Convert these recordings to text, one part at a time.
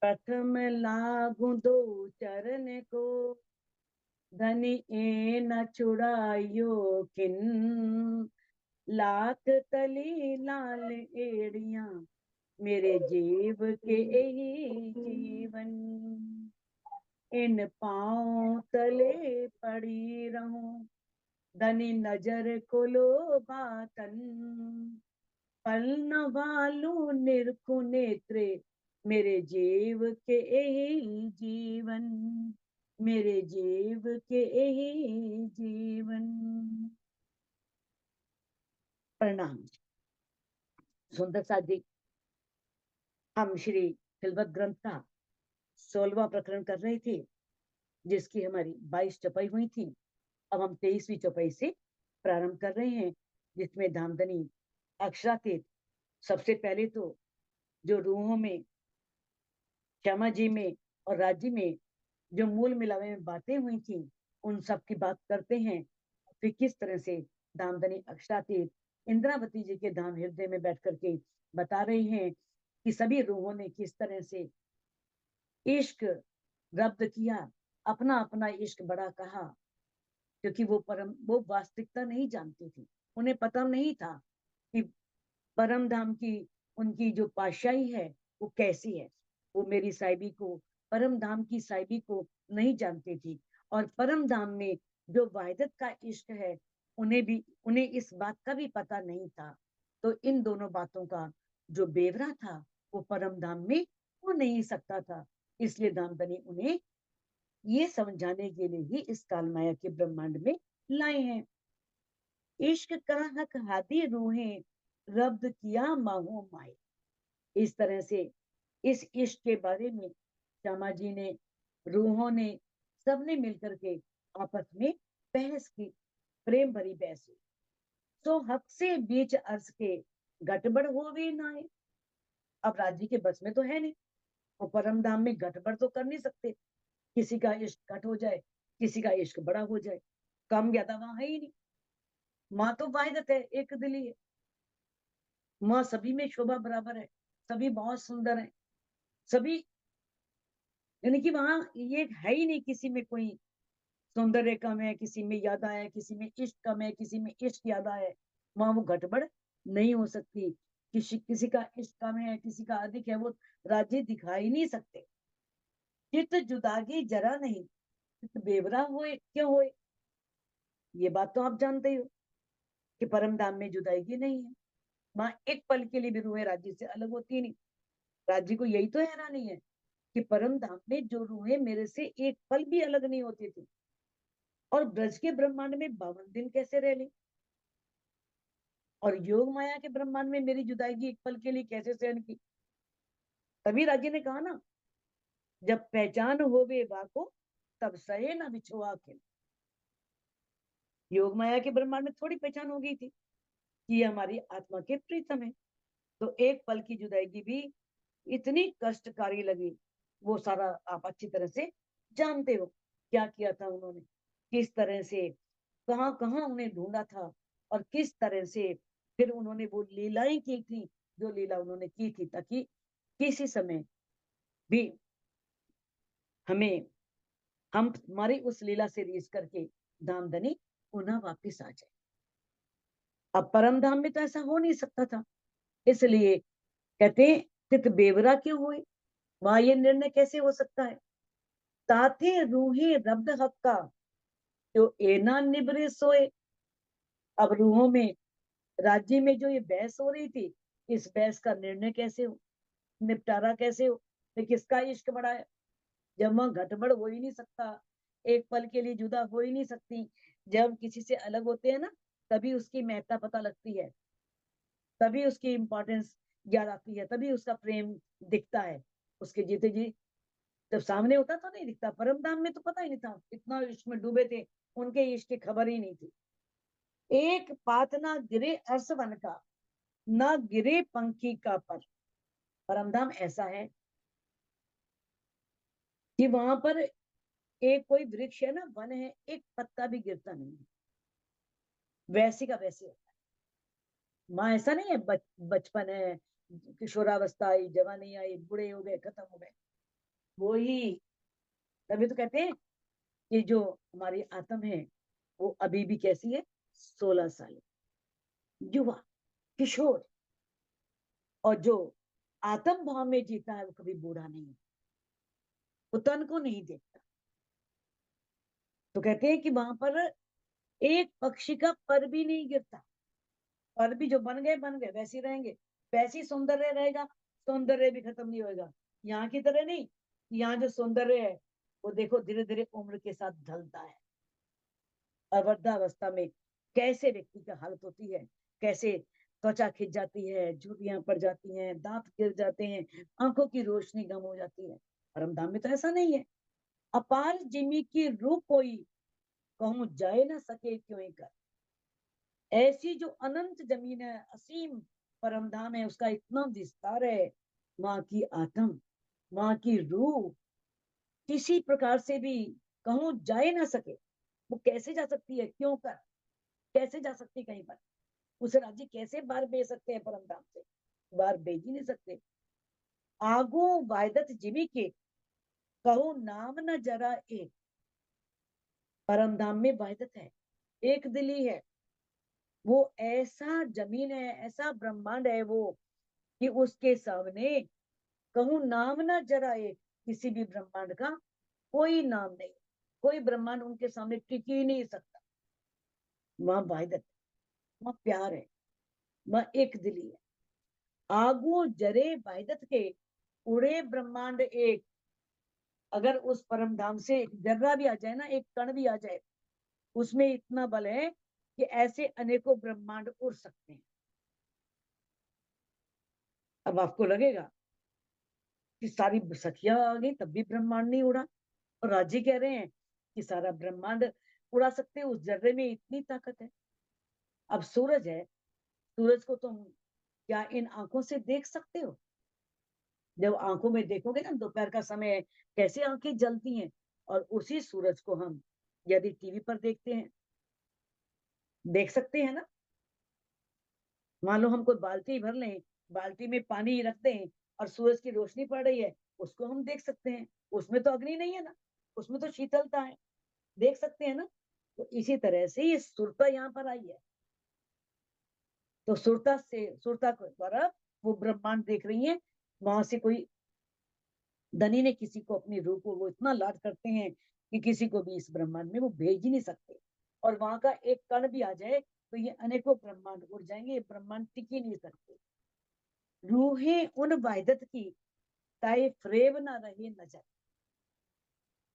प्रथम लागू दो चरण को, धनी ए न छुड़ायो किन। लाख तली लाल एड़िया, मेरे जीव के यही जीवन। इन पांव तले पड़ी रहूं, धनी नजर को लो बातन। पलना वालू निरखु नेत्रे, मेरे जीव के यही जीवन। मेरे जीव के यही जीवन। प्रणाम। सुंदर सा जी, हम श्री तिलवत ग्रंथ का 16वां प्रकरण कर रहे थे, जिसकी हमारी 22 चौपाई हुई थी। अब हम 23वीं चौपाई से प्रारंभ कर रहे हैं, जिसमें धामधनी अक्षरातीत सबसे पहले तो जो रूहों में, श्यामा जी में और राज्य में जो मूल मिलावे में बातें हुई थी, उन सब की बात करते हैं। फिर किस तरह से धामधनी अक्षरातीत इंद्रावती जी के धाम हृदय में बैठ करके बता रही हैं कि सभी रूहों ने किस तरह से इश्क रब्द किया, अपना अपना इश्क बड़ा कहा, क्योंकि वो वास्तविकता नहीं जानती थी। उन्हें पता नहीं था कि परम धाम की उनकी जो पातशाही है वो कैसी है। वो मेरी साहिबी को, परम धाम की साहिबी को नहीं जानती थी। और परम धाम में जो वाहिदत का इश्क है, उन्हें इस बात का भी पता नहीं था। तो इन दोनों बातों का जो बेवरा था, वो परम धाम में हो नहीं सकता था। इसलिए धामधनी उन्हें ये समझाने के लिए ही इस काल माया के ब्रह्मांड में लाए हैं। इश्क का हक हादी रूहें, रब्द किया माहो माए। इस तरह से इस इश्क के बारे में श्यामा जी ने, रूहों ने, सबने मिलकर के आपस में बहस की, प्रेम भरी बहस हुई। तो हक से बीच अर्ज के, गटबड़ हो भी ना है। अब राज्य के बस में तो है नहीं, वो परम धाम में गटबड़ तो कर नहीं सकते। किसी का इश्क घट हो जाए, किसी का इश्क बड़ा हो जाए, कम ज्यादा वहां है ही नहीं। माँ तो वाहिदत है, एक दिली है। माँ सभी में शोभा बराबर है, सभी बहुत सुंदर है, सभी, यानी कि वहां ये है ही नहीं किसी में कोई सौंदर्य कम है, किसी में ज्यादा है, किसी में इश्क कम है, किसी में इश्क ज्यादा है। वहां वो गड़बड़ नहीं हो सकती। किसी का इश्क कम है, किसी का अधिक है, वो राज्य दिखा ही नहीं सकते। चित्त जुदागी जरा नहीं, चित्त बेवरा होए क्यों होए। ये बात तो आप जानते ही हो कि परम धाम में जुदाई नहीं है। वहां एक पल के लिए भी रूहें राज्य से अलग होती नहीं। राज्य को यही तो हैरानी है कि परम धाम में जो रूहें मेरे से एक पल भी अलग नहीं होती थी, और ब्रज के ब्रह्मांड में 52 दिन कैसे रह ली, और योग माया के ब्रह्मांड में मेरी जुदाई की एक पल के लिए कैसे सहन की। तभी राज्य ने कहा ना, जब पहचान होवे वाको, तब सहे ना बिछुआ के। योग माया के ब्रह्मांड में थोड़ी पहचान हो गई थी कि ये हमारी आत्मा के प्रीतम है। तो एक पल की जुदाई की भी इतनी कष्टकारी लगी, वो सारा आप अच्छी तरह से जानते हो। क्या किया था उन्होंने, किस तरह से, कहां कहां उन्हें ढूंढा था, और किस तरह से फिर उन्होंने वो लीलाएं की थी, जो लीला उन्होंने की थी, ताकि किसी समय भी हमें, हम हमारी उस लीला से रीस करके धामधनी पुनः वापिस आ जाए। अब परम धाम में तो ऐसा हो नहीं सकता था। इसलिए कहते हैं, तित बेवरा क्यों हुए, वहां ये निर्णय कैसे हो सकता है। ताथे रूहे रब्द हक्का, जो एना निबरे सोए। अब रूहों में, राज्य में जो ये बहस हो रही थी, इस बहस का निर्णय कैसे हो, निपटारा कैसे हो, तो किसका इश्क बड़ा है। जब वहां घटबड़ हो ही नहीं सकता, एक पल के लिए जुदा हो ही नहीं सकती। जब हम किसी से अलग होते हैं ना, तभी उसकी महत्ता पता लगती है, तभी उसकी इंपॉर्टेंस याद आती है, तभी उसका प्रेम दिखता है। उसके जीते जी जब सामने होता तो नहीं दिखता। परम धाम में तो पता ही नहीं था, इतना इश्क में डूबे थे, उनके इश्क की खबर ही नहीं थी। एक पात ना गिरे अर्सवन का, ना गिरे पंखी का पर। परमधाम ऐसा है कि वहां पर एक कोई वृक्ष है ना, वन है, एक पत्ता भी गिरता नहीं है, वैसे का वैसे होता है। वहां ऐसा नहीं है बचपन है, किशोरावस्था आई, जवानी आई, बूढ़े हो गए, खत्म हो गए। वो ही, तभी तो कहते हैं कि जो हमारी आत्म है वो अभी भी कैसी है, 16 साल, युवा, किशोर। और जो आत्म भाव में जीता है वो कभी बूढ़ा नहीं, वो तन को नहीं देखता। तो कहते हैं कि वहां पर एक पक्षी का पर भी नहीं गिरता। पर भी जो बन गए वैसे ही रहेंगे, वैसे ही सौंदर्य रहेगा, सौंदर्य भी खत्म नहीं होएगा। यहाँ की तरह नहीं, यहाँ जो सौंदर्य है वो देखो धीरे धीरे उम्र के साथ ढलता है। और वृद्धावस्था में कैसे व्यक्ति की हालत होती है, कैसे त्वचा खिंच जाती है, झुर्रियां पड़ जाती हैं, दांत गिर जाते हैं, आंखों की रोशनी कम हो जाती है। परम धाम में तो ऐसा नहीं है। अपार जिमी की रूह कोई, कहूं जाए ना सके क्यों ही कर। ऐसी जो अनंत जमीन है, असीम परम धाम है, उसका इतना विस्तार है। माँ की आत्म, माँ की रूह किसी प्रकार से भी कहूं जाए ना सके। वो कैसे जा सकती है, क्यों कर, कैसे जा सकती है कहीं पर। उस राज्य कैसे बाहर भेज सकते हैं परम धाम से, बाहर भेज ही नहीं सकते। आगो वायदत जिमी के, कहो नाम न जरा एक। परम धाम में वायदत है, एक दिली है। वो ऐसा जमीन है, ऐसा ब्रह्मांड है वो, कि उसके सामने कहूं नाम ना जरा एक, किसी भी ब्रह्मांड का कोई नाम नहीं, कोई ब्रह्मांड उनके सामने टिक ही नहीं सकता। वहां वाहिदत, वहां प्यार है, वहां एक दिली है। आगू जरे वाहिदत के, उड़े ब्रह्मांड एक। अगर उस परम धाम से एक जर्रा भी आ जाए ना, एक कण भी आ जाए, उसमें इतना बल है कि ऐसे अनेकों ब्रह्मांड उड़ सकते हैं। अब आपको लगेगा कि सारी सखियां आ गई तब भी ब्रह्मांड नहीं उड़ा, और राजी कह रहे हैं कि सारा ब्रह्मांड उड़ा सकते हैं, उस जर्रे में इतनी ताकत है। अब सूरज है, सूरज को तुम क्या इन आंखों से देख सकते हो? जब आंखों में देखोगे ना, दोपहर का समय है, कैसे आंखें जलती हैं। और उसी सूरज को हम यदि टीवी पर देखते हैं, देख सकते हैं ना। मान लो हम कोई बाल्टी भर लें, बाल्टी में पानी रख दें और सूरज की रोशनी पड़ रही है, उसको हम देख सकते हैं। उसमें तो अग्नि नहीं है ना, उसमें तो शीतलता है, देख सकते हैं ना। तो इसी तरह से ये सुरता यहाँ पर आई है। तो सुरता से, सुरता के द्वारा वो ब्रह्मांड देख रही है। वहां से कोई धनी ने किसी को अपनी रूह को वो इतना लाड करते हैं कि किसी को भी इस ब्रह्मांड में वो भेज ही नहीं सकते। और वहां का एक कण भी आ जाए तो ये अनेकों ब्रह्मांड उड़ जाएंगे, ये ब्रह्मांड टिक ही नहीं सकते। रूहें उन वायदत की, ताए फ्रेब ना रहे नजर।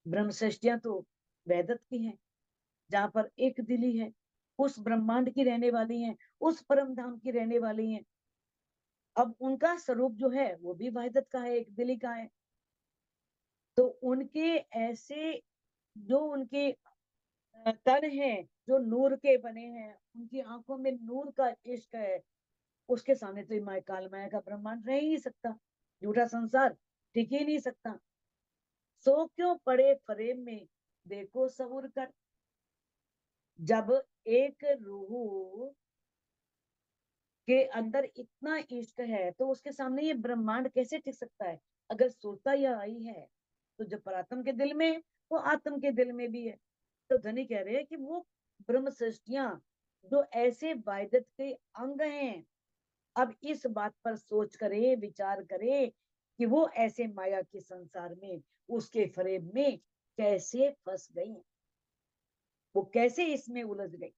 ब्रह्म सृष्टियां तो वैदत की हैं, जहां पर एक दिली है, उस ब्रह्मांड की रहने वाली हैं, उस परम धाम की रहने वाली हैं। अब उनका स्वरूप जो है वो भी वाहिदत का है, एक दिली का है। तो उनके ऐसे जो उनके तन है, जो नूर के बने हैं, उनकी आंखों में नूर का इश्क है, उसके सामने तो माया काल माया का ब्रह्मांड रह ही नहीं सकता, झूठा संसार टिक ही नहीं सकता। सो क्यों पड़े फरेब में, देखो सबूर कर। जब एक रूह के अंदर इतना इश्क है तो उसके सामने ये ब्रह्मांड कैसे टिक सकता है? अगर सोता यह आई है तो जो परात्म के दिल में है, वो आत्म के दिल में भी है। तो धनी कह रहे हैं कि वो ब्रह्म सृष्टियां जो ऐसे वायदत के अंग हैं, अब इस बात पर सोच करे, विचार करे कि वो ऐसे माया के संसार में, उसके फरेब में कैसे फंस गई, वो कैसे इसमें उलझ गई,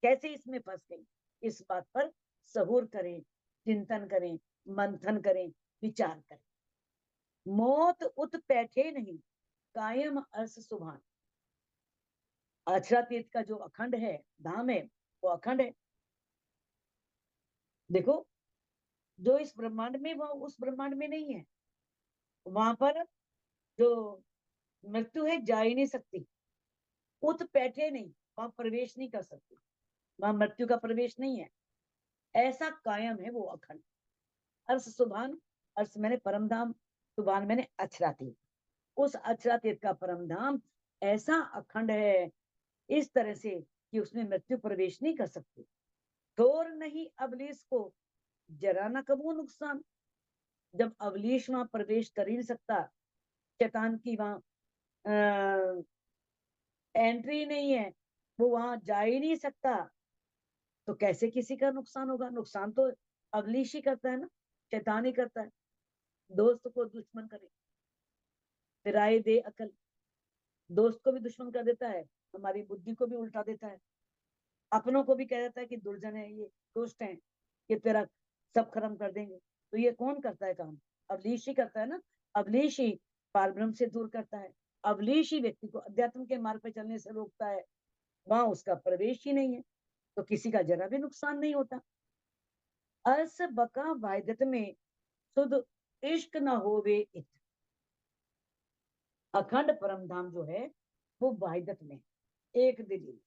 कैसे इसमें फंस गई। इस बात पर सहूर करें, चिंतन करें, मंथन करें, विचार करें। मौत उत पैठे नहीं, कायम अर्स सुभान। आचरा तीर्थ का जो अखंड है, धाम है, वो अखंड है। देखो, जो इस ब्रह्मांड में वो उस ब्रह्मांड में नहीं है। वहां पर जो मृत्यु है जा ही नहीं सकती, उत पैठे नहीं, वहां प्रवेश नहीं कर सकती, वहां मृत्यु का प्रवेश नहीं है। ऐसा कायम है वो अखंड। अर्श सुभान, अर्श मैंने परम धाम, सुभान मैंने अक्षरा तीर्थ। उस अक्षरा तीर्थ का परम धाम ऐसा अखंड है, इस तरह से कि उसमें मृत्यु प्रवेश नहीं कर सकती। तोर नहीं अबलीस को, जरा न कबू नुकसान। जब अवलीश वहां प्रवेश कर ही नहीं सकता, शैतान की वहां एंट्री नहीं है, वो वहां जा ही नहीं सकता, तो कैसे किसी का नुकसान होगा? नुकसान तो अबलीश ही करता है ना, शैतान ही करता है। दोस्त को दुश्मन करे, फिराए दे अकल, दोस्त को भी दुश्मन कर देता है, हमारी बुद्धि को भी उल्टा देता है, अपनों को भी कह देता है कि दुर्जन है ये, दुष्ट है, ये तेरा सब खत्म कर देंगे। तो ये कौन करता है काम? अबलीश ही करता है ना। अबलीश ही पारब्रह्म से दूर करता है, अबलीश ही व्यक्ति को अध्यात्म के मार्ग पे चलने से रोकता है, वहां उसका प्रवेश ही नहीं है, तो किसी का जरा भी नुकसान नहीं होता। अर्स बका वायदत में सुध इश्क न होवे इत। अखंड परम धाम जो है वो वाहिदत में, एक दिल्ली,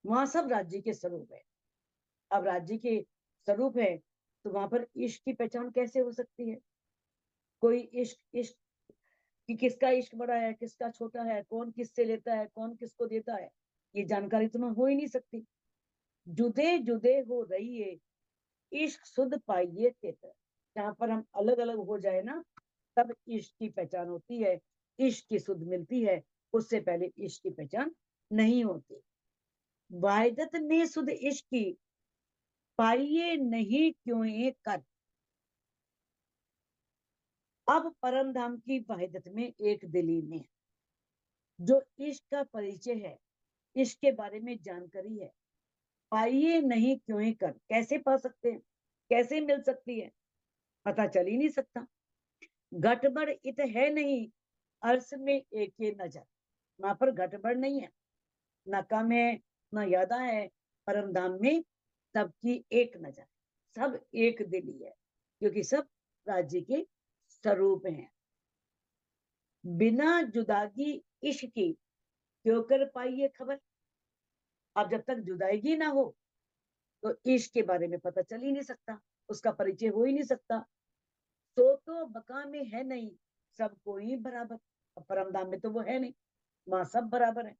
वहां सब राज्य के स्वरूप है। अब राज्य के स्वरूप है तो वहां पर इश्क की पहचान कैसे हो सकती है? कोई इश्क इश्क कि किसका इश्क बड़ा है, किसका छोटा है, कौन किससे लेता है, कौन किसको देता है, ये जानकारी तुम्हें हो ही नहीं सकती। जुदे जुदे हो रही है इश्क सुध पाइये तेतर। जहां पर हम अलग अलग हो जाए ना, तब इश्क की पहचान होती है, इश्क की सुध मिलती है, उससे पहले इश्क की पहचान नहीं होती। वाहिदत ने सुध इश्क की पाइये नहीं क्यों कर। अब परम धाम की वाहिदत में एक दिली में जो इश्क का परिचय है, इश्क के बारे में जानकारी है, पाइये नहीं क्यों कर, कैसे पा सकते हैं, कैसे मिल सकती है? पता चल ही नहीं सकता। घटबड़ इत है नहीं अर्श में एक ही नजर। वहां पर घटबड़ नहीं है, न कम है न ज्यादा है, परम धाम में सबकी एक नजर, सब एक दिली है, क्योंकि सब राज्य के स्वरूप हैं। बिना जुदागी इश्क की क्यों कर पाइए खबर। अब जब तक जुदाईगी ना हो तो इश्क के बारे में पता चल ही नहीं सकता, उसका परिचय हो ही नहीं सकता। तो बका में है नहीं सबको ही बराबर, परम धाम में तो वो है नहीं, वहां सब बराबर है।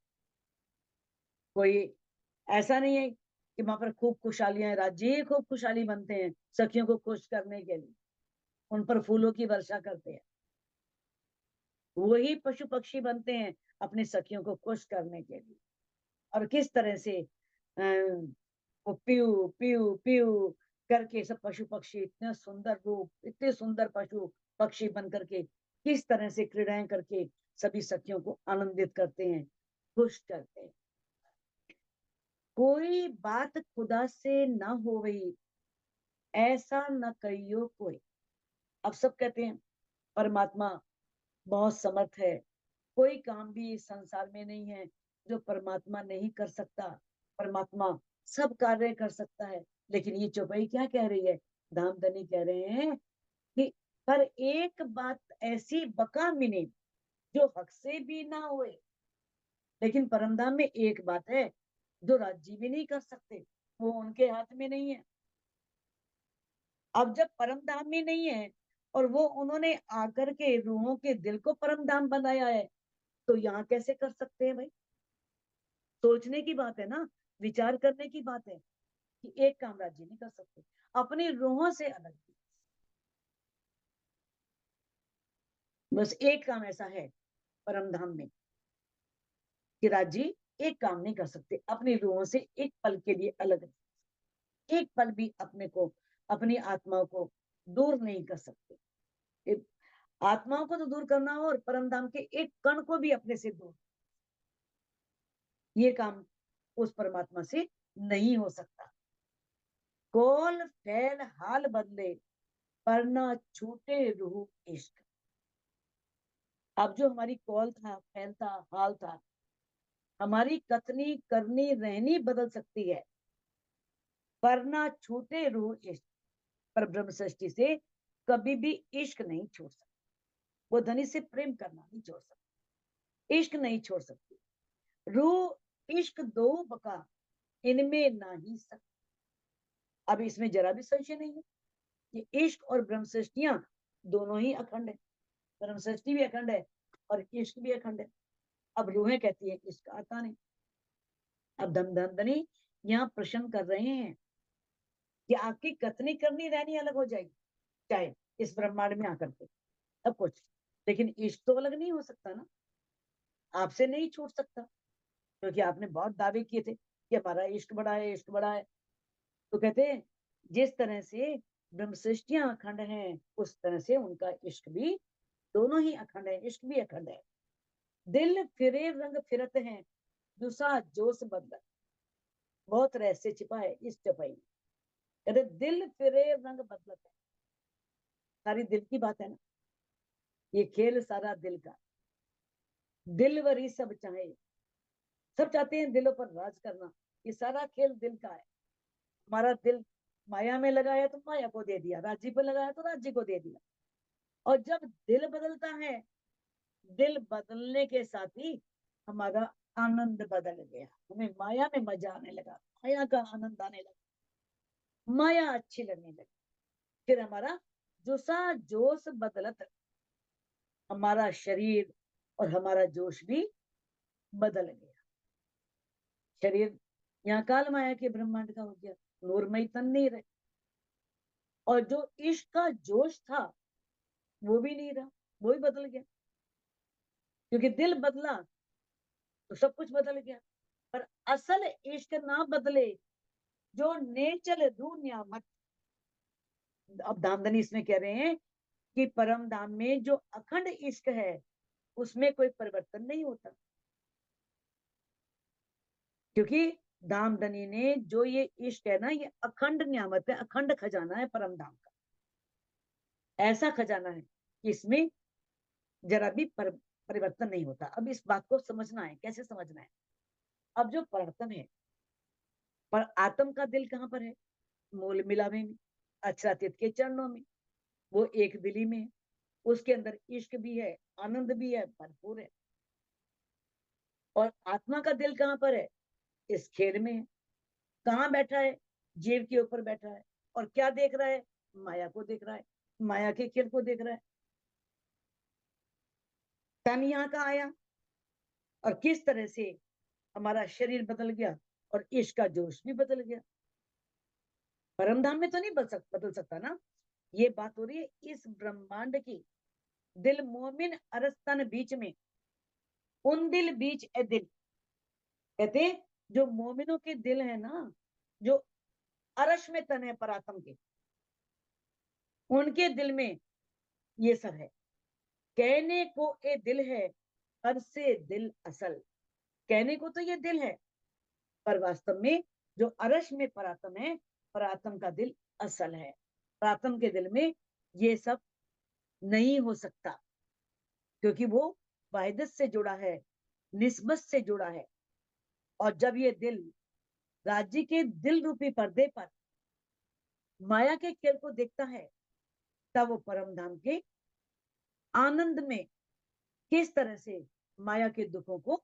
कोई ऐसा नहीं है कि वहां पर खूब खुशहालियां, राज्य ही खूब खुशहाली बनते हैं सखियों को खुश करने के लिए, उन पर फूलों की वर्षा करते हैं। वही पशु पक्षी बनते हैं अपनी सखियों को खुश करने के लिए। और किस तरह से वो पीऊ पीऊ पीऊ करके सब पशु पक्षी इतने सुंदर रूप, इतने सुंदर पशु पक्षी बन करके किस तरह से क्रीड़ाएं करके सभी सखियों को आनंदित करते हैं, खुश करते हैं। कोई बात खुदा से न हो गई ऐसा न कहियो कोई। अब सब कहते हैं परमात्मा बहुत समर्थ है, कोई काम भी इस संसार में नहीं है जो परमात्मा नहीं कर सकता, परमात्मा सब कार्य कर सकता है। लेकिन ये चौपाई क्या कह रही है? धामधनी कह रहे हैं कि पर एक बात ऐसी बका मिने जो हक से भी ना होए। लेकिन परमधाम में एक बात है जो राज्य भी नहीं कर सकते, वो उनके हाथ में नहीं है। अब जब परम धाम में नहीं है और वो उन्होंने आकर के रूहों के दिल को परम धाम बनाया है, तो यहाँ कैसे कर सकते हैं भाई? सोचने की बात है ना, विचार करने की बात है कि एक काम राज्य नहीं कर सकते अपनी रूहों से अलग भी। बस एक काम ऐसा है परम धाम में कि राज्य एक काम नहीं कर सकते, अपनी रूहों से एक पल के लिए अलग, एक पल भी अपने को, अपनी आत्मा को दूर नहीं कर सकते। आत्माओं को तो दूर करना हो और परम धाम के एक कण को भी अपने से दूर, ये काम उस परमात्मा से नहीं हो सकता। कौल फैल हाल बदले पर ना छूटे रूह इश्क। अब जो हमारी कौल था, फैल था, हाल था, हमारी कथनी करनी रहनी बदल सकती है, पर ना छूटे रूह इश्क। पर ब्रह्म सृष्टि से कभी भी इश्क नहीं छोड़ सकता, वो धनी से प्रेम करना नहीं छोड़ सकती, इश्क नहीं छोड़ सकती। रूह इश्क दो बका इनमें ना ही सकती। अब इसमें जरा भी संशय नहीं है कि इश्क और ब्रह्म सृष्टियां दोनों ही अखंड है, ब्रह्म सृष्टि भी अखंड है और इश्क भी अखंड है। अब रूहें कहती है इश्क आता नहीं। अब धनी यहाँ प्रश्न कर रहे हैं कि आपकी कथनी करनी रहनी अलग हो जाएगी चाहे इस ब्रह्मांड में आकर के, अब कुछ लेकिन इश्क तो अलग नहीं हो सकता ना, आपसे नहीं छूट सकता, क्योंकि आपने बहुत दावे किए थे कि हमारा इश्क बड़ा है, इश्क बड़ा है। तो कहते हैं जिस तरह से ब्रह्म सृष्टियां अखंड हैं, उस तरह से उनका इश्क भी, दोनों ही अखंड है, इश्क भी अखंड है। दिल फिरे रंग फिरत हैं, दूसरा जोश बदलत। बहुत रहस्य छिपा है इस चपाई में। कहते दिल फिरे रंग बदलत है, सारी दिल की बात है ना, ये खेल सारा दिल का। दिल वरी सब चाहे, सब चाहते हैं दिलों पर राज करना, ये सारा खेल दिल का है। हमारा दिल माया में लगा है तो माया को दे दिया, राज्य पे लगा है तो राज्य को दे दिया। और जब दिल बदलता है, दिल बदलने के साथ ही हमारा आनंद बदल गया, हमें माया में मजा आने लगा, माया का आनंद आने लगा, माया अच्छी लगने लगी। फिर हमारा जोसा जोश बदलत, हमारा शरीर और हमारा जोश भी बदल गया। शरीर यहाँ काल माया के ब्रह्मांड का हो गया, नूरमय तन नहीं रहे। और जो इश्क का जोश था वो भी नहीं रहा, वो भी बदल गया, क्योंकि दिल बदला तो सब कुछ बदल गया। पर असल इश्क ना बदले, जो नेचर दू नियामत। अब दामदनी इसमें कह रहे हैं कि परम धाम में जो अखंड इश्क है उसमें कोई परिवर्तन नहीं होता, क्योंकि दामदनी ने जो ये इश्क है ना, ये अखंड नियामत है, अखंड खजाना है परम धाम का। ऐसा खजाना है कि इसमें जरा भी परिवर्तन नहीं होता। अब इस बात को समझना है, कैसे समझना है। अब जो परिवर्तन है, पर आत्म का दिल कहाँ पर है? मूल मिलावे में, अक्षरातीत के चरणों में, वो एक दिली में है। उसके अंदर इश्क भी है, आनंद भी है, भरपूर है। और आत्मा का दिल कहाँ पर है? इस खेल में है। कहाँ बैठा है? जीव के ऊपर बैठा है। और क्या देख रहा है? माया को देख रहा है, माया के खेल को देख रहा है। तन यहाँ का आया और किस तरह से हमारा शरीर बदल गया और इश्क का जोश भी बदल गया। परम धाम में तो नहीं बदल सकता ना। ये बात हो रही है इस ब्रह्मांड की। दिल मोमिन अरस्तन बीच में, उन दिल बीच ए दिल। कहते जो मोमिनों के दिल है ना, जो अरश में तन है परात्म के, उनके दिल में ये सब है। कहने को ए दिल है, पर से दिल असल। कहने को तो ये दिल है, पर वास्तव में जो अरश में परात्म है, परात्म का दिल असल है। परात्म के दिल में ये सब नहीं हो सकता, क्योंकि वो वाहिदत से जुड़ा है, निस्बत से जुड़ा है। और जब ये दिल राज्य के दिल रूपी पर्दे पर माया के खेल को देखता है, तब वो परम धाम के आनंद में किस तरह से माया के दुखों को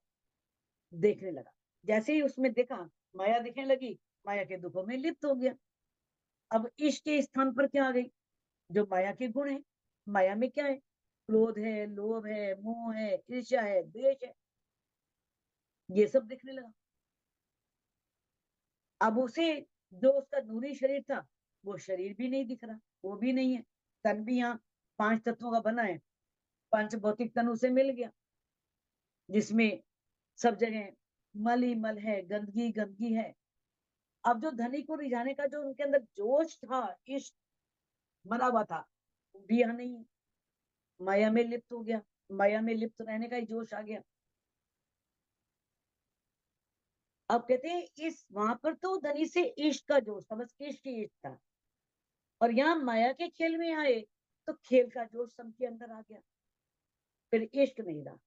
देखने लगा। जैसे ही उसमें देखा, माया दिखने लगी, माया के दुखों में लिप्त हो गया। अब इश्क के स्थान पर क्या आ गई? जो माया के गुण है। माया में क्या है? क्रोध है, लोभ है, मोह है, ईर्ष्या है, द्वेष है, ये सब दिखने लगा। अब उसे, जो उसका नूरी शरीर था, वो शरीर भी नहीं दिख रहा, वो भी नहीं है। तन भी यहाँ 5 तत्वों का बना है, पंच भौतिक तन उसे मिल गया, जिसमें सब जगह मल ही मल है, गंदगी गंदगी है। अब जो धनी को रिझाने का जो उनके अंदर जोश था, इश्क मरा हुआ था, वो भी यहाँ नहीं है। माया में लिप्त हो गया, माया में लिप्त रहने का ही जोश आ गया। अब कहते हैं इस वहां पर तो धनी से इश्क का जोश था, बस इश्क ही इश्क था। और यहाँ माया के खेल में आए तो खेल का जोश सबके अंदर आ गया, फिर इश्क नहीं रहा।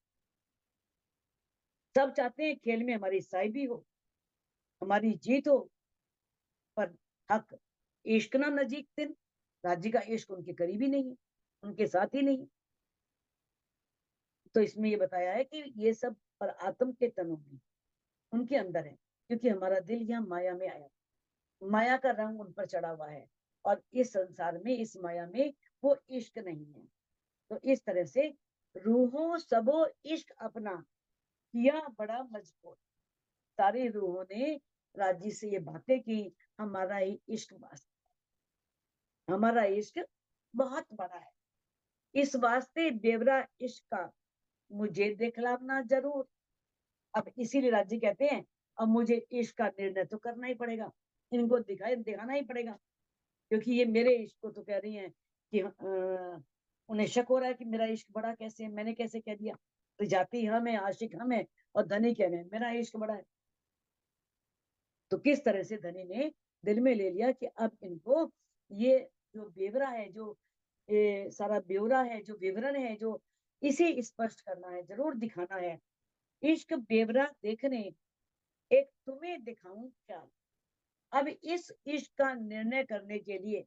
सब चाहते हैं खेल में हमारी साहिबी हो, हमारी जीत हो, पर हक इश्क ना नजीक दिन, राज्य का इश्क उनके करीब ही नहीं है, उनके साथ ही नहीं। तो इसमें ये बताया है कि ये सब पर आत्म के तनु में उनके अंदर है, क्योंकि हमारा दिल यहाँ माया में आया, माया का रंग उन पर चढ़ा हुआ है। और इस संसार में, इस माया में वो इश्क नहीं है। तो इस तरह से रूहों सबो इश्क अपना किया बड़ा मजबूत। सारी रूहों ने राजी से ये बातें की, हमारा ही इश्क बस, हमारा इश्क बहुत बड़ा है, इस वास्ते बेवरा इश्क का मुझे दिखलाना जरूर। अब इसीलिए राज्य कहते हैं अब मुझे इश्क का निर्णय तो करना ही पड़ेगा, इनको दिखाना ही पड़ेगा, क्योंकि ये मेरे इश्क को तो कह रही हैं कि उन्हें शक हो रहा है कि मेरा इश्क बड़ा कैसे है, मैंने कैसे कह दिया। तो जाति हम है, आशिक हम है, और धनी कह रहे हैं मेरा इश्क बड़ा है। तो किस तरह से धनी ने दिल में ले लिया कि अब इनको ये जो बेवरा है, जो ये सारा ब्यौरा है, जो विवरण है, जो इसे स्पष्ट करना है, जरूर दिखाना है। इश्क बेवरा देखने एक तुम्हें दिखाऊं ख्याल। अब इस इश्क का निर्णय करने के लिए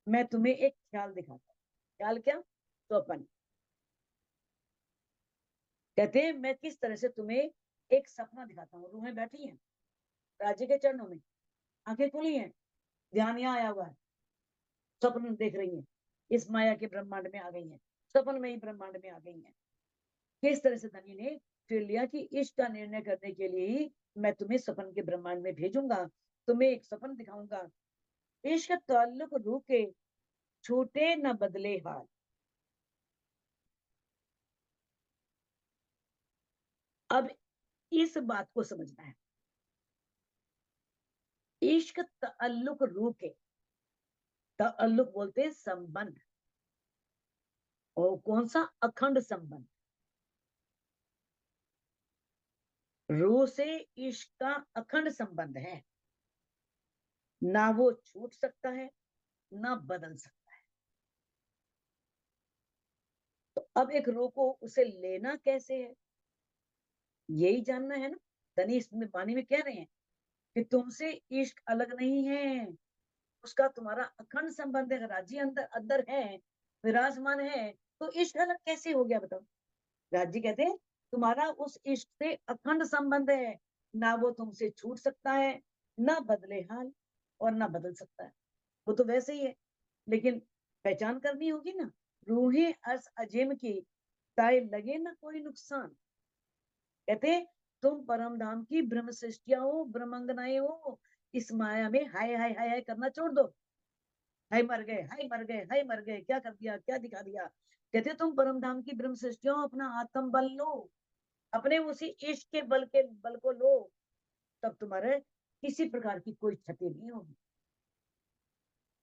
मैं तुम्हें एक ख्याल दिखाता हूँ। ख्याल क्या? स्वप्न। कहते हैं मैं किस तरह से तुम्हें एक सपना दिखाता हूँ। रूहें बैठी हैं राज्य के चरणों में, आंखें खुली हैं, ध्यान यहाँ आया हुआ है, स्वप्न देख रही हैं, इस माया के ब्रह्मांड में आ गई हैं, स्वप्न में ही ब्रह्मांड में आ गई हैं। किस तरह से धनी ने फिर लिया कि इश्क का निर्णय करने के लिए ही मैं तुम्हें स्वप्न के ब्रह्मांड में भेजूंगा, तुम्हें एक स्वप्न दिखाऊंगा। इश्क ताल्लुक रूह के छूटे न बदले हाल। अब इस बात को समझना है। इश्क ताल्लुक रूह के, ताल्लुक बोलते हैं संबंध, और कौन सा? अखंड संबंध। रूह से इश्क का अखंड संबंध है, ना वो छूट सकता है ना बदल सकता है। तो अब एक रूह को उसे लेना कैसे है, यही जानना है ना। धनी इसमें वाणी में कह रहे हैं कि तुमसे इश्क अलग नहीं है, उसका तुम्हारा अखंड संबंध है। राज्य अंदर अंदर है, विराजमान है, तो इश्क अलग कैसे हो गया बताओ। राज्य कहते हैं तुम्हारा उस इश्क से अखंड संबंध है, ना वो तुमसे छूट सकता है ना बदले हाल, और ना बदल सकता है, वो तो वैसे ही है। लेकिन पहचान करनी होगी ना। रूहें अर्श अजीम की ताए लगे ना कोई नुकसान। कहते तुम परम धाम की ब्रह्म सृष्टिया हो, ब्रह्मांगनाएं हो, इस माया में हाय हाय हाय हाय करना छोड़ दो। हाय मर गए, हाय मर गए, हाय मर गए, क्या कर दिया, क्या दिखा दिया। कहते तुम परम धाम की ब्रह्म सृष्टिया हो, अपना आत्म बल लो, अपने उसी इश्क के बल को लो, तब तुम्हारे किसी प्रकार की कोई क्षति नहीं होगी।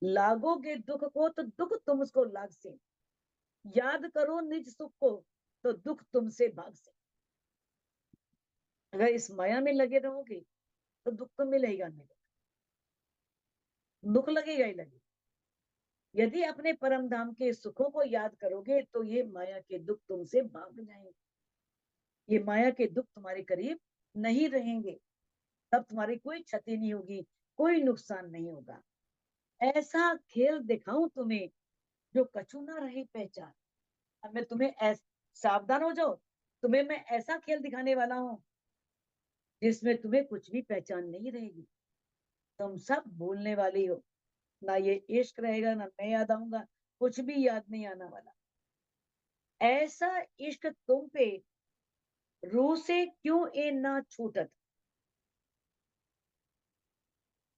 लागोगे दुख को तो दुख तुम उसको लाग से, याद करो निज सुख को तो दुख तुमसे भाग से। अगर इस माया में लगे रहोगे तो दुख तो मिलेगा, मिलेगा, दुख लगेगा ही लगेगा। यदि अपने परम धाम के सुखों को याद करोगे तो ये माया के दुख तुमसे भाग जाएंगे, ये माया के दुख तुम्हारे करीब नहीं रहेंगे, तब तुम्हारी कोई क्षति नहीं होगी, कोई नुकसान नहीं होगा। ऐसा खेल दिखाऊं तुम्हें जो कछु ना रहे पहचान। अब मैं तुम्हें सावधान हो जाओ, तुम्हें मैं ऐसा खेल दिखाने वाला हूं जिसमें तुम्हें कुछ भी पहचान नहीं रहेगी, तुम सब भूलने वाली हो, ना ये इश्क रहेगा ना मैं याद आऊंगा, कुछ भी याद नहीं आना वाला। ऐसा इश्क तुम पे रूह से क्यों ए ना छूटत।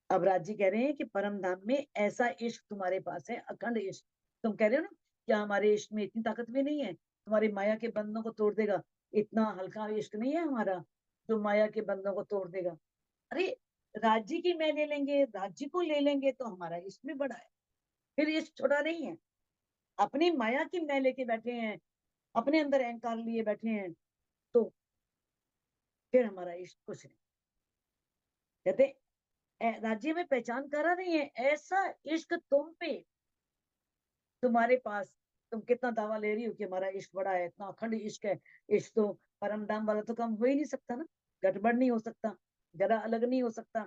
अब राजी कह रहे हैं कि परम धाम में ऐसा इश्क तुम्हारे पास है, अखंड इश्क। तुम कह रहे हो ना क्या हमारे इश्क में इतनी ताकत भी नहीं है, तुम्हारी माया के बंधनों को तोड़ देगा। इतना हल्का इश्क नहीं है हमारा जो माया के बंधनों को तोड़ देगा। अरे राज्य की मैं ले लेंगे, राज्य को ले लेंगे तो हमारा इश्क में बड़ा है, फिर इश्क छोटा नहीं है। अपनी माया की मैं लेके बैठे हैं, अपने अंदर अहंकार लिए बैठे हैं, तो फिर हमारा इश्क कुछ नहीं। कहते राज्य में पहचान करा नहीं है, ऐसा इश्क तुम पे, तुम्हारे पास। तुम कितना दावा ले रही हो कि हमारा इश्क बड़ा है, इतना अखंड इश्क है। इश्क तो परम धाम वाला तो कम हो ही नहीं सकता ना, गड़बड़ नहीं हो सकता, जरा अलग नहीं हो सकता।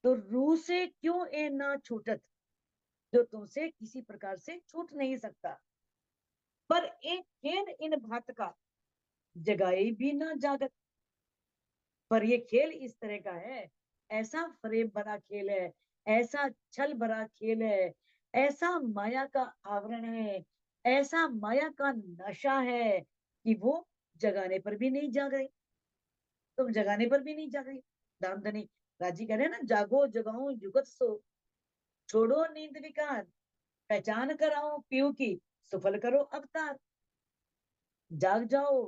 तो रूह से क्यों ए ना छूटत, जो तुमसे किसी प्रकार से छूट नहीं सकता। पर एक खेल इन भात का जगाए भी ना जागत। पर ये खेल इस तरह का है, ऐसा फरेब भरा खेल है, ऐसा छल भरा खेल है, ऐसा माया का आवरण है, ऐसा माया का नशा है कि वो जगाने पर भी नहीं जाग रही। तुम जगाने पर भी नहीं जाग रही। दामदनी राजी कह रहे हैं ना, जागो जगाओ जुगत सो, छोड़ो नींद विकार, पहचान कराओ पीऊ की, सफल करो अवतार, जाग जाओ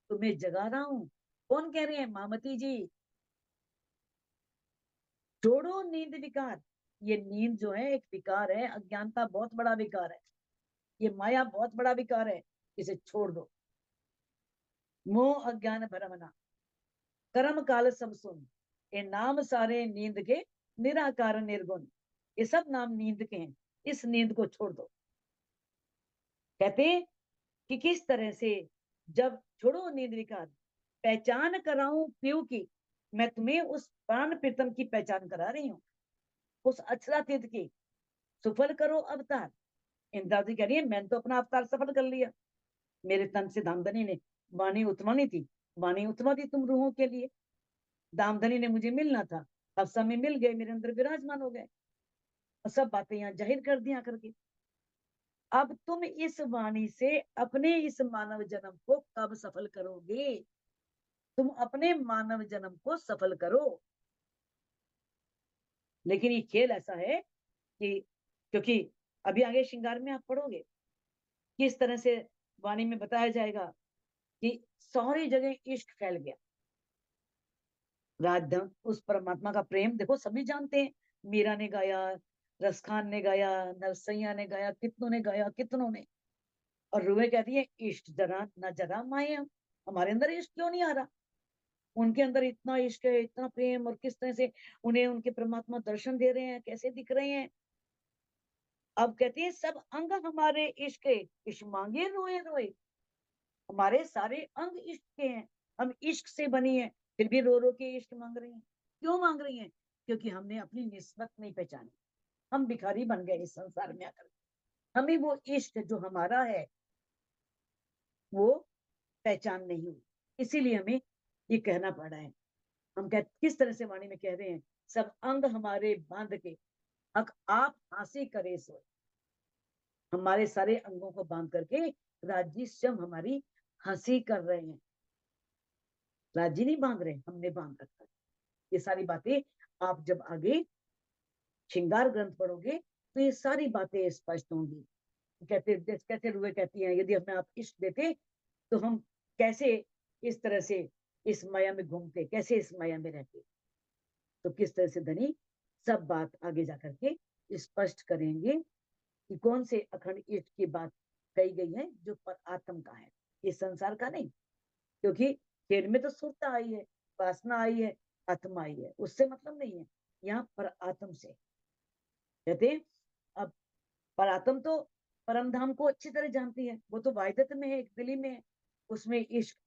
तुम्हें जगा रहा हूं। कौन कह रहे हैं? मामती जी। छोड़ो नींद विकार। ये नींद जो है एक विकार है, अज्ञानता बहुत बड़ा विकार है, ये माया बहुत बड़ा विकार है, इसे छोड़ दो। मोह अज्ञान भरमना, कर्म काल सब सुन, ये नाम सारे नींद के, निराकार निर्गुण। ये सब नाम नींद के हैं, इस नींद को छोड़ दो। कहते हैं कि किस तरह से, जब छोड़ो नींद विकार, पहचान कराऊं पीऊ की, मैं तुम्हें उस प्राण प्रीतम की पहचान करा रही हूँ, उस अक्षरातीत की। सफल करो अवतार। इंद्रावती कह रही है मैंने तो अपना अवतार सफल कर लिया, मेरे तन से दामदनी ने वाणी उत्तमानी थी, वाणी उत्तमा थी तुम रूहों के लिए, दामदनी ने मुझे मिलना था, अब समय मिल गए, मेरे अंदर विराजमान हो गए, और सब बातें यहाँ जाहिर कर दी करके। अब तुम इस वाणी से अपने इस मानव जन्म को कब सफल करोगे? तुम अपने मानव जन्म को सफल करो। लेकिन ये खेल ऐसा है कि, क्योंकि अभी आगे श्रृंगार में आप पढ़ोगे किस तरह से वाणी में बताया जाएगा कि सारी जगह इश्क फैल गया, राजधन उस परमात्मा का प्रेम देखो सभी जानते हैं। मीरा ने गाया, रसखान ने गाया, नरसैया ने गाया, कितनों ने गाया, कितनों ने। और रुए कहती है इश्क जरा न जरा माए हम, हमारे अंदर इश्क क्यों नहीं आ रहा? उनके अंदर इतना इश्क है, इतना प्रेम, और किस तरह से उन्हें उनके परमात्मा दर्शन दे रहे हैं, कैसे दिख रहे हैं। अब कहती है सब अंग हमारे इश्क के, इश्क मांगे रोए रोए। हमारे सारे अंग इश्क के हैं, हम इश्क से बनी है, फिर भी रो रो के इश्क मांग रही हैं। क्यों मांग रही हैं? क्योंकि हमने अपनी निस्बत नहीं पहचानी, हम भिखारी बन गए इस संसार में आकर। हमें वो इश्क जो हमारा है वो पहचान नहीं हुई, इसीलिए हमें ये कहना पड़ा है। हम किस तरह से वाणी में कह रहे हैं, सब अंग हमारे बांध के, हक आप हासिल करे सो। हमारे सारे अंगों को बांध करके राज्य स्वयं हमारी हंसी कर रहे हैं। राज्य नहीं बांध रहे, हमने बांध रखा है। ये सारी बातें आप जब आगे श्रृंगार ग्रंथ पढ़ोगे तो ये सारी बातें स्पष्ट होंगी। कहते कैसे रुए कहती हैं यदि हमें आप इश्क देते तो हम कैसे इस तरह से इस माया में घूमते, कैसे इस माया में रहते। तो किस तरह से धनी सब बात आगे जाकर के स्पष्ट करेंगे कि कौन से अखंड इष्ट की बात कही गई है जो पर आत्म का है, इस संसार का नहीं। क्योंकि खेल में तो सुरता आई है, वासना आई है, आत्मा आई है, उससे मतलब नहीं है। यहाँ पर आत्म से कहते हैं। अब पर आत्म तो परम धाम को अच्छी तरह जानती है, वो तो वाहिदत में है, एक दिली में है, उसमें इश्क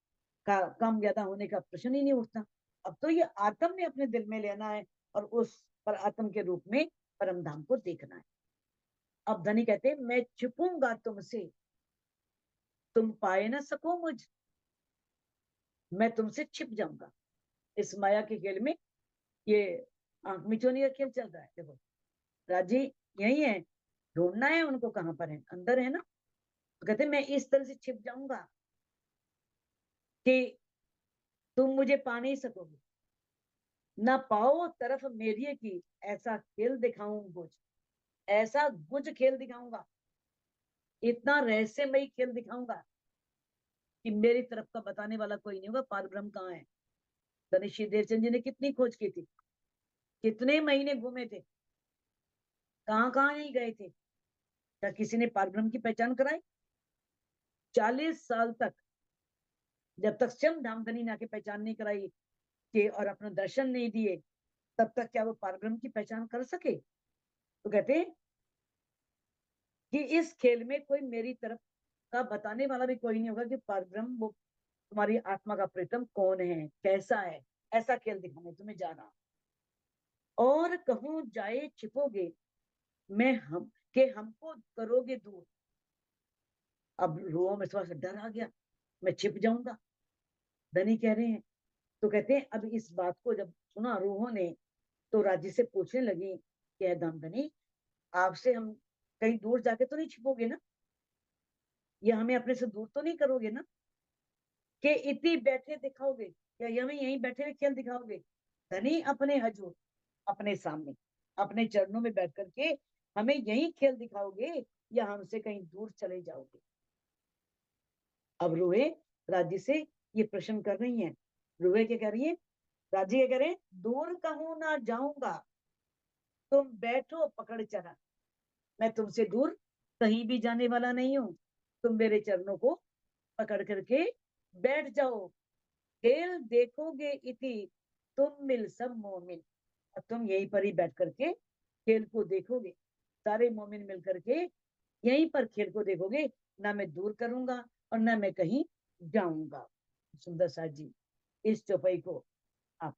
का कम ज्यादा होने का प्रश्न ही नहीं उठता। अब तो ये आत्म ने अपने दिल में लेना है और उस पर आत्म के रूप में परम धाम को देखना है। अब धनी कहते हैं मैं छुपूंगा तुमसे, तुम पाए ना सको मुझ, मैं तुमसे छिप जाऊंगा। इस माया के खेल में ये आंख मिचौनी का खेल चल रहा है। देखो राजी यही है, ढूंढना है उनको, कहां पर है, अंदर है ना। तो कहते मैं इस तरह से छिप जाऊंगा कि तुम मुझे पा नहीं सकोगे, ना पाओ तरफ मेरी की, ऐसा खेल दिखाऊं गुज, ऐसा गुज खेल दिखाऊंगा, इतना रहस्यमयी खेल दिखाऊंगा कि मेरी तरफ का बताने वाला कोई नहीं होगा। पार ब्रह्म कहाँ है? धनी श्री देवचंद जी ने कितनी खोज की थी, कितने महीने घूमे थे, कहाँ कहाँ नहीं गए थे, क्या किसी ने पार ब्रह्म की पहचान कराई? 40 साल तक, जब तक स्वयं धामधनी ने आके पहचान नहीं कराई कि और अपना दर्शन नहीं दिए, तब तक क्या वो पार ब्रह्म की पहचान कर सके? तो कहते कि इस खेल में कोई मेरी तरफ का बताने वाला भी कोई नहीं होगा कि पार ब्रह्म वो तुम्हारी आत्मा का प्रीतम कौन है, कैसा है। ऐसा खेल दिखाने तुम्हें जा रहा। और कहूं जाए छिपोगे, मैं हम के हमको करोगे दूर। अब रोह में थोड़ा सा डर आ गया, मैं छिप जाऊंगा, धनी कह रहे हैं। तो कहते हैं अब इस बात को जब सुना रूहों ने तो राजी से पूछने लगी कि धनी आपसे हम कहीं दूर जाके तो नहीं छिपोगे ना, या हमें अपने से दूर तो नहीं करोगे ना, कि इतनी बैठे दिखाओगे, या हमें यहीं बैठे हुए खेल दिखाओगे? धनी अपने हजूर, अपने सामने, अपने चरणों में बैठ करके हमें यही खेल दिखाओगे या हमसे कहीं दूर चले जाओगे? अब रूहे राजी से ये प्रश्न कर रही हैं। रूहे क्या कह रही है? राजी क्या कह रहे हैं? दूर कहूं ना जाऊंगा, तुम बैठो पकड़ चरण। मैं तुमसे दूर कहीं भी जाने वाला नहीं हूं, तुम मेरे चरणों को पकड़ करके बैठ जाओ। खेल देखोगे इति तुम मिल सब मोमिन। और तुम यहीं पर ही बैठ करके खेल को देखोगे, सारे मोमिन मिल करके यहीं पर खेल को देखोगे। ना मैं दूर करूंगा और ना मैं कहीं जाऊंगा। सुंदर साथ जी इस चौपाई को आप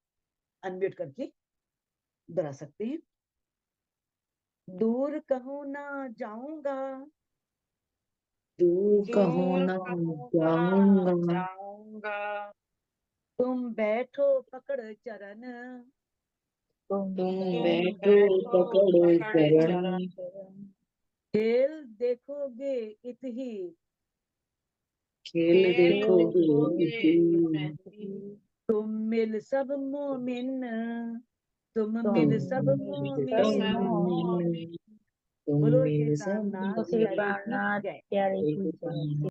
अनम्यूट करके दोहरा सकते हैं। दूर कहूं ना जाऊंगा, दूर कहूँ दूर ना कहूँ ना जाऊंगा, जाऊंगा, तुम बैठो पकड़ चरण। तुम तुम बैठो बैठो पकड़ो पकड़े चरण। चरण। खेल देखोगे इत ही खेल खेल देखोगे देखोगे इसी, इसी, तुम मिल सब मोमिन, तुम तुम मिल सब मेरे सब मोमिन। सब मोमिन, मोमिन। तुम बोलो मेरे सब शीतलनाथ तो प्यारे की कृपानाथ जय। प्यारे की मोमिन। जय।